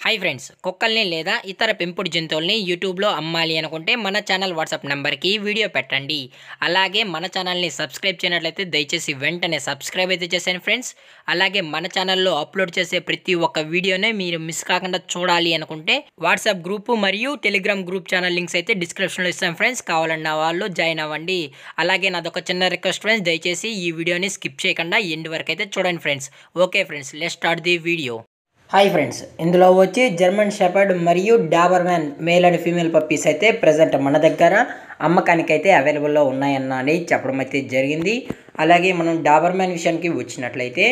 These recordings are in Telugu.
హాయ్ ఫ్రెండ్స్, కుక్కల్ని లేదా ఇతర పెంపుడు జంతువుల్ని యూట్యూబ్లో అమ్మాలి అనుకుంటే మన ఛానల్ వాట్సాప్ నెంబర్కి వీడియో పెట్టండి. అలాగే మన ఛానల్ని సబ్స్క్రైబ్ చేయనట్లయితే దయచేసి వెంటనే సబ్స్క్రైబ్ అయితే చేసేయండి ఫ్రెండ్స్. అలాగే మన ఛానల్లో అప్లోడ్ చేసే ప్రతి ఒక్క వీడియోనే మీరు మిస్ కాకుండా చూడాలి అనుకుంటే వాట్సాప్ గ్రూపు మరియు టెలిగ్రామ్ గ్రూప్ ఛానల్ లింక్స్ అయితే డిస్క్రిప్షన్లో ఇస్తాం ఫ్రెండ్స్. కావాలన్న వాళ్ళు జాయిన్ అవ్వండి. అలాగే నాదొక చిన్న రిక్వెస్ట్ ఫ్రెండ్స్, దయచేసి ఈ వీడియోని స్కిప్ చేయకుండా ఎండ్ వరకు అయితే చూడండి friends. Okay friends, let's start the video. Hi friends, ఇందులో వచ్చి జర్మన్ షెపర్డ్ మరియు Doberman male and female puppies అయితే ప్రజెంట్ మన దగ్గర అమ్మకానికి అయితే అవైలబుల్లో ఉన్నాయని చెప్పడం అయితే జరిగింది. అలాగే మనం డాబర్మ్యాన్ విషయానికి వచ్చినట్లయితే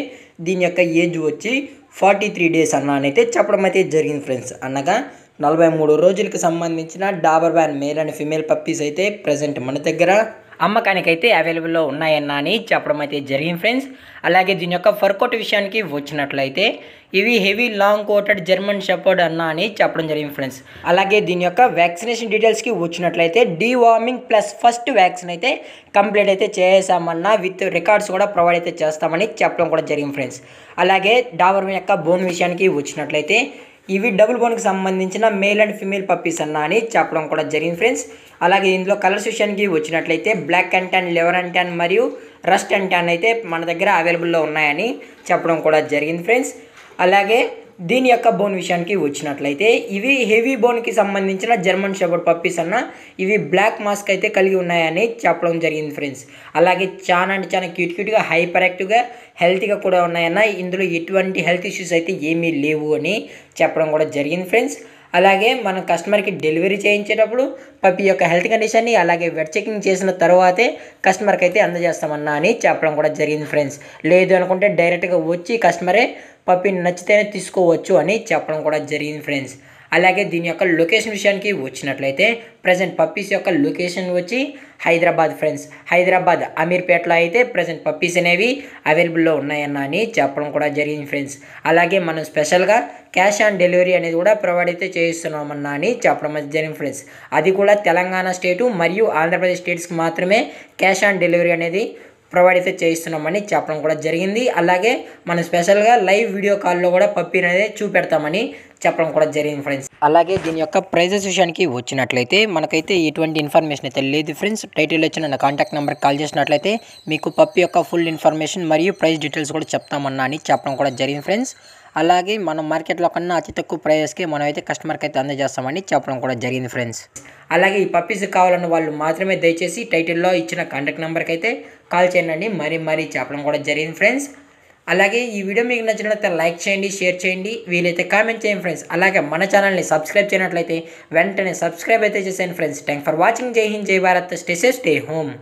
దీని యొక్క ఏజ్ వచ్చి 43 డేస్ అయితే చెప్పడం అయితే జరిగింది ఫ్రెండ్స్. అనగా 43 రోజులకు సంబంధించిన Doberman male and female puppies అయితే ప్రజెంట్ మన దగ్గర అమ్మకానికి అయితే అవైలబుల్లో ఉన్నాయని చెప్పడం అయితే జరిగింది ఫ్రెండ్స్. అలాగే దీని యొక్క ఫర్ కోట్ విషయానికి వచ్చినట్లయితే ఇవి heavy long coated German shepherd అని చెప్పడం జరిగింది ఫ్రెండ్స్. అలాగే దీని యొక్క వ్యాక్సినేషన్ డీటెయిల్స్కి వచ్చినట్లయితే డీవార్మింగ్ ప్లస్ ఫస్ట్ వ్యాక్సిన్ అయితే కంప్లీట్ అయితే చేసామన్నా విత్ రికార్డ్స్ కూడా ప్రొవైడ్ అయితే చేస్తామని చెప్పడం కూడా జరిగింది ఫ్రెండ్స్. అలాగే డాబర్మ్యాన్ యొక్క బోన్ విషయానికి వచ్చినట్లయితే ఇవి డబుల్ బోన్కి సంబంధించిన మేల్ అండ్ ఫీమేల్ పప్పీస్ అని చెప్పడం కూడా జరిగింది ఫ్రెండ్స్. అలాగే ఇందులో కలర్స్ విషయానికి వచ్చినట్లయితే black and tan, liver and tan మరియు రస్ట్ అండ్ ట్యాన్ అయితే మన దగ్గర అవైలబుల్లో ఉన్నాయని చెప్పడం కూడా జరిగింది ఫ్రెండ్స్. అలాగే దీని యొక్క బోన్ విషయానికి వచ్చినట్లయితే ఇవి హెవీ బోన్కి సంబంధించిన జర్మన్ షెపర్డ్ పప్పీస్ ఇవి బ్లాక్ మాస్క్ అయితే కలిగి ఉన్నాయని చెప్పడం జరిగింది ఫ్రెండ్స్. అలాగే చాలా క్యూట్గా హైపర్ యాక్టివ్గా హెల్తీగా కూడా ఇందులో ఎటువంటి హెల్త్ ఇష్యూస్ అయితే ఏమీ లేవు అని చెప్పడం కూడా జరిగింది ఫ్రెండ్స్. అలాగే మనం కస్టమర్కి డెలివరీ చేయించేటప్పుడు పప్పి యొక్క హెల్త్ కండిషన్ని అలాగే వెట్ చెకింగ్ చేసిన తర్వాతే కస్టమర్కి అయితే అందజేస్తామని చెప్పడం కూడా జరిగింది ఫ్రెండ్స్. లేదు అనుకుంటే డైరెక్ట్గా వచ్చి కస్టమరే పప్పిని నచ్చితేనే తీసుకోవచ్చు అని చెప్పడం కూడా జరిగింది ఫ్రెండ్స్. అలాగే దీని యొక్క లొకేషన్ విషయానికి వచ్చినట్లయితే ప్రజెంట్ పప్పీస్ యొక్క లొకేషన్ వచ్చి హైదరాబాద్ ఫ్రెండ్స్. హైదరాబాద్ అమీర్పేటలో అయితే ప్రజెంట్ పప్పీస్ అనేవి అవైలబుల్లో ఉన్నాయని చెప్పడం కూడా జరిగింది ఫ్రెండ్స్. అలాగే మనం స్పెషల్గా క్యాష్ ఆన్ డెలివరీ అనేది కూడా ప్రొవైడ్ అయితే చేయిస్తున్నామని చెప్పడం అయితే జరిగింది ఫ్రెండ్స్. అది కూడా తెలంగాణ స్టేటు మరియు ఆంధ్రప్రదేశ్ స్టేట్స్కి మాత్రమే క్యాష్ ఆన్ డెలివరీ అనేది ప్రొవైడ్ అయితే చేయిస్తున్నామని చెప్పడం కూడా జరిగింది. అలాగే మనం స్పెషల్గా లైవ్ వీడియో కాల్లో కూడా పప్పీ అనేది చూపెడతామని చెప్పడం కూడా జరిగింది ఫ్రెండ్స్. అలాగే దీని యొక్క ప్రైజెస్ విషయానికి వచ్చినట్లయితే మనకైతే ఎటువంటి ఇన్ఫర్మేషన్ అయితే లేదు ఫ్రెండ్స్. టైటిల్ వచ్చిన నా కాంటాక్ట్ నెంబర్కి కాల్ చేసినట్లయితే మీకు పప్పీ యొక్క ఫుల్ ఇన్ఫర్మేషన్ మరియు ప్రైస్ డీటెయిల్స్ కూడా చెప్తామని చెప్పడం కూడా జరిగింది ఫ్రెండ్స్. అలాగే మనం మార్కెట్లో కన్నా అతి తక్కువ ప్రైజెస్కి మనం అయితే కస్టమర్కి అయితే అందజేస్తామని చెప్పడం కూడా జరిగింది ఫ్రెండ్స్. అలాగే ఈ పప్పీస్ కావాలన్న వాళ్ళు మాత్రమే దయచేసి టైటిల్లో ఇచ్చిన కాంటాక్ట్ నెంబర్కి అయితే కాల్ చేయండి మరీ చెప్పడం కూడా జరిగింది ఫ్రెండ్స్. అలాగే ఈ వీడియో మీకు నచ్చినట్లయితే లైక్ చేయండి, షేర్ చేయండి, వీలైతే కామెంట్ చేయండి ఫ్రెండ్స్. అలాగే మన ఛానల్ని సబ్స్క్రైబ్ చేయనట్లయితే వెంటనే సబ్స్క్రైబ్ అయితే చేసేయండి ఫ్రెండ్స్. Thank for watching. జై హింద్, జై Bharat, stay safe, stay home.